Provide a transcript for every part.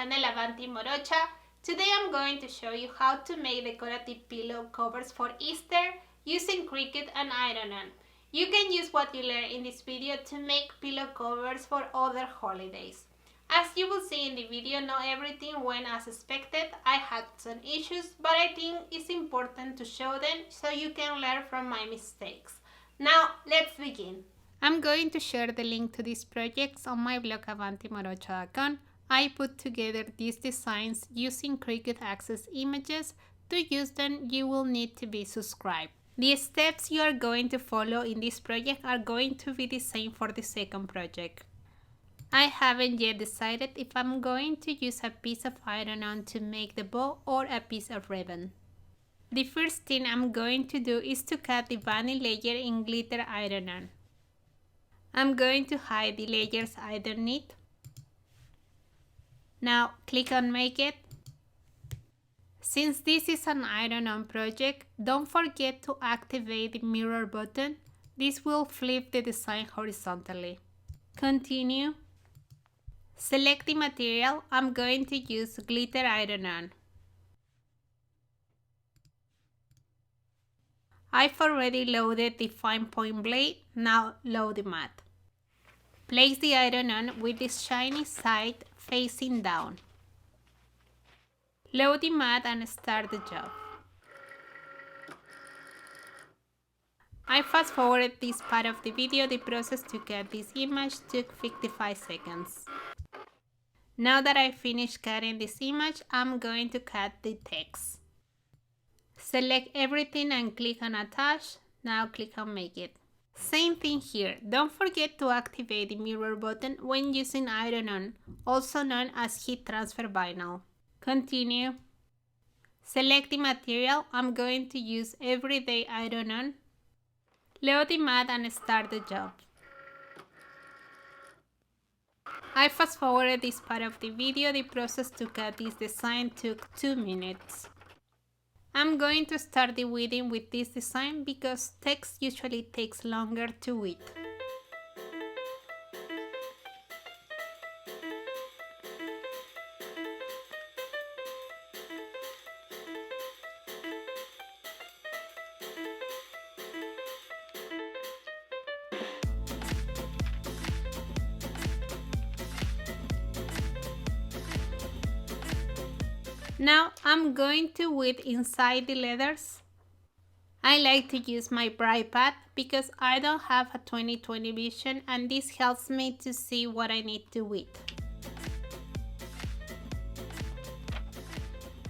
channel Avanti Morocha. Today I'm going to show you how to make decorative pillow covers for Easter using Cricut and Iron-on. You can use what you learned in this video to make pillow covers for other holidays. As you will see in the video, not everything went as expected. I had some issues, but I think it's important to show them so you can learn from my mistakes. Now let's begin. I'm going to share the link to these projects on my blog avantimorocha.com. I put together these designs using Cricut Access images. To use them, you will need to be subscribed. The steps you are going to follow in this project are going to be the same for the second project. I haven't yet decided if I'm going to use a piece of iron-on to make the bow or a piece of ribbon. The first thing I'm going to do is to cut the bunny layer in glitter iron-on. I'm going to hide the layers underneath. Now click on Make It. Since this is an iron-on project, don't forget to activate the mirror button. This will flip the design horizontally. Continue. Select the material. I'm going to use glitter iron-on. I've already loaded the fine point blade. Now load the mat. Place the iron-on with the shiny side facing down. Load the mat and start the job. I fast forwarded this part of the video. The process to cut this image took 55 seconds. Now that I finished cutting this image, I'm going to cut the text. Select everything and click on Attach. Now click on Make It. Same thing here. Don't forget to activate the mirror button when using iron-on, also known as heat transfer vinyl. Continue. Select the material. I'm going to use everyday iron-on. Load the mat and start the job. I fast forwarded this part of the video. The process to cut this design took 2 minutes. I'm going to start the weeding with this design because text usually takes longer to weed. Now I'm going to weed inside the letters. I like to use my bright pad because I don't have a 20/20 vision and this helps me to see what I need to weed.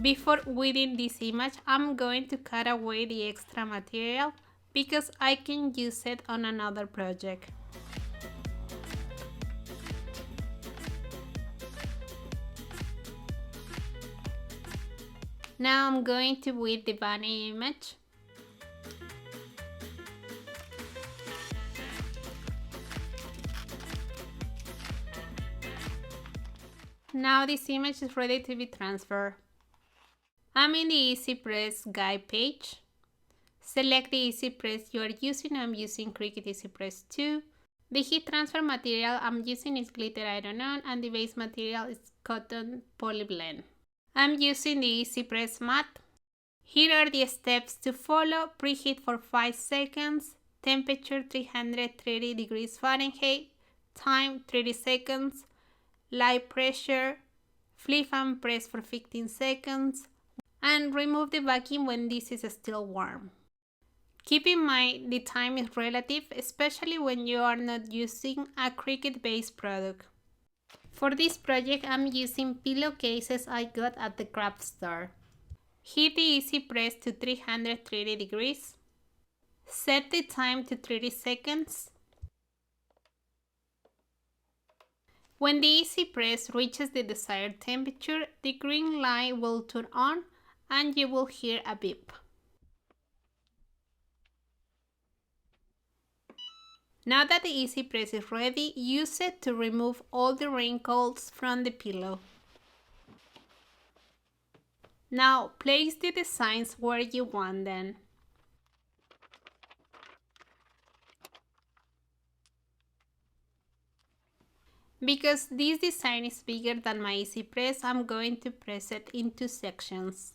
Before weeding this image, I'm going to cut away the extra material because I can use it on another project. Now I'm going to weed the bunny image. Now this image is ready to be transferred. I'm in the Easy Press guide page. Select the Easy Press you are using. I'm using Cricut Easy Press 2. The heat transfer material I'm using is glitter iron-on and the base material is cotton polyblend. I'm using the Easy Press mat. Here are the steps to follow. Preheat for 5 seconds. Temperature 330 degrees Fahrenheit. Time 30 seconds. Light pressure. Flip and press for 15 seconds. And remove the backing when this is still warm. Keep in mind the time is relative, especially when you are not using a Cricut-based product. For this project, I'm using pillowcases I got at the craft store. Heat the Easy Press to 330 degrees. Set the time to 30 seconds. When the Easy Press reaches the desired temperature, the green light will turn on and you will hear a beep. Now that the Easy Press is ready, use it to remove all the wrinkles from the pillow. Now place the designs where you want them. Because this design is bigger than my easy press, I'm going to press it in 2 sections.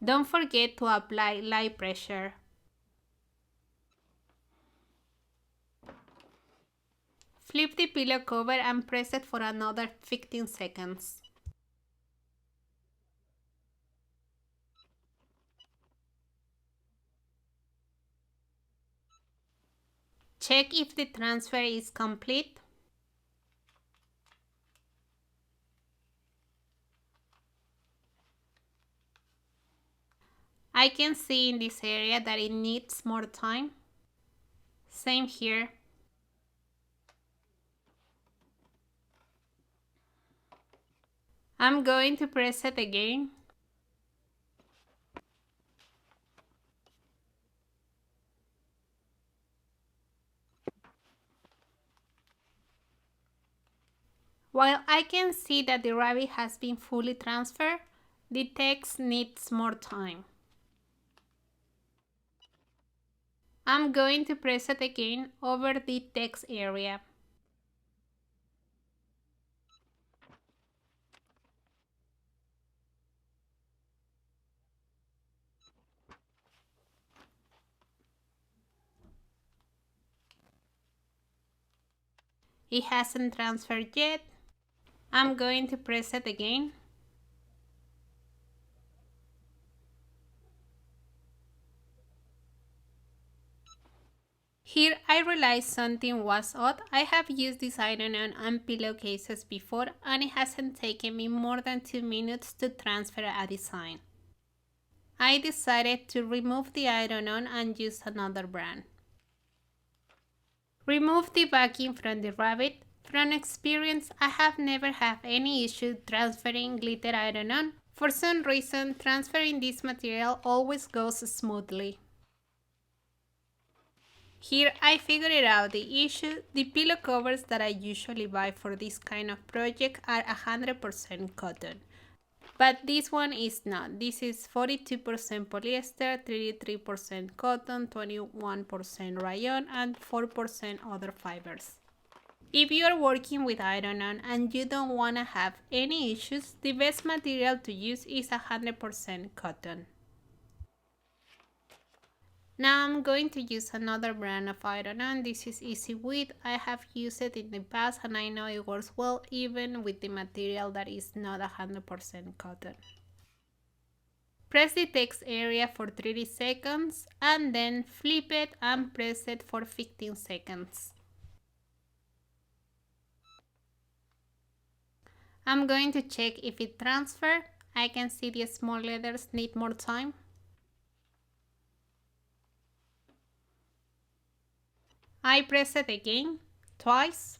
Don't forget to apply light pressure. Flip the pillow cover and press it for another 15 seconds. Check if the transfer is complete. I can see in this area that it needs more time. Same here. I'm going to press it again. While I can see that the rabbit has been fully transferred, the text needs more time. I'm going to press it again over the text area. It hasn't transferred yet. I'm going to press it again. Here I realized something was odd. I have used this iron-on and pillowcases before and it hasn't taken me more than 2 minutes to transfer a design. I decided to remove the iron-on and use another brand. Remove the backing from the rabbit. From experience, I have never had any issue transferring glitter iron-on. For some reason, transferring this material always goes smoothly. Here I figured out the issue. The pillow covers that I usually buy for this kind of project are 100% cotton. But this one is not. This is 42% polyester, 33% cotton, 21% rayon, and 4% other fibers. If you are working with iron-on and you don't want to have any issues, the best material to use is 100% cotton. Now I'm going to use another brand of iron-on. This is Easy Weed. I have used it in the past and I know it works well even with the material that is not 100% cotton. Press the text area for 30 seconds and then flip it and press it for 15 seconds. I'm going to check if it transferred. I can see the small letters need more time. I press it again, twice.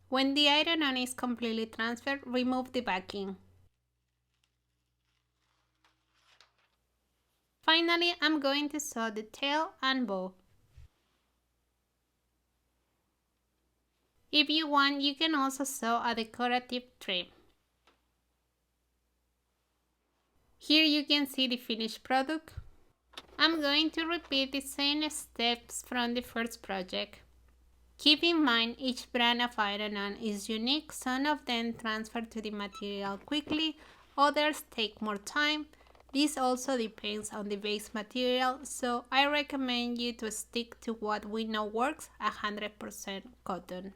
When the iron-on is completely transferred, remove the backing. Finally, I'm going to sew the tail and bow. If you want, you can also sew a decorative trim. Here you can see the finished product. I'm going to repeat the same steps from the first project. Keep in mind each brand of iron-on is unique. Some of them transfer to the material quickly, others take more time. This also depends on the base material, so I recommend you to stick to what we know works, 100% cotton.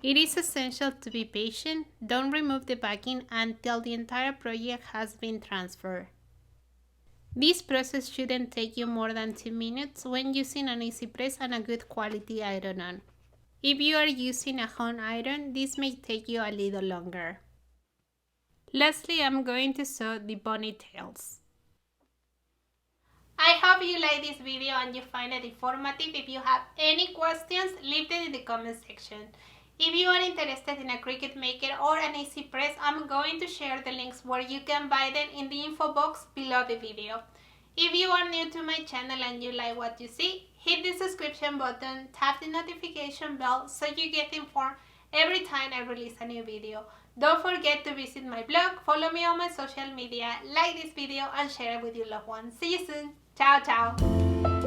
It is essential to be patient. Don't remove the backing until the entire project has been transferred. This process shouldn't take you more than 2 minutes when using an easy press and a good quality iron-on. If you are using a home iron, this may take you a little longer. Lastly, I'm going to sew the ponytails. I hope you like this video and you find it informative. If you have any questions, leave them in the comment section. If you are interested in a Cricut maker or an easy press, I'm going to share the links where you can buy them in the info box below the video. If you are new to my channel and you like what you see, hit the subscription button, tap the notification bell so you get informed every time I release a new video. Don't forget to visit my blog, follow me on my social media, like this video, and share it with your loved ones. See you soon. Ciao, ciao.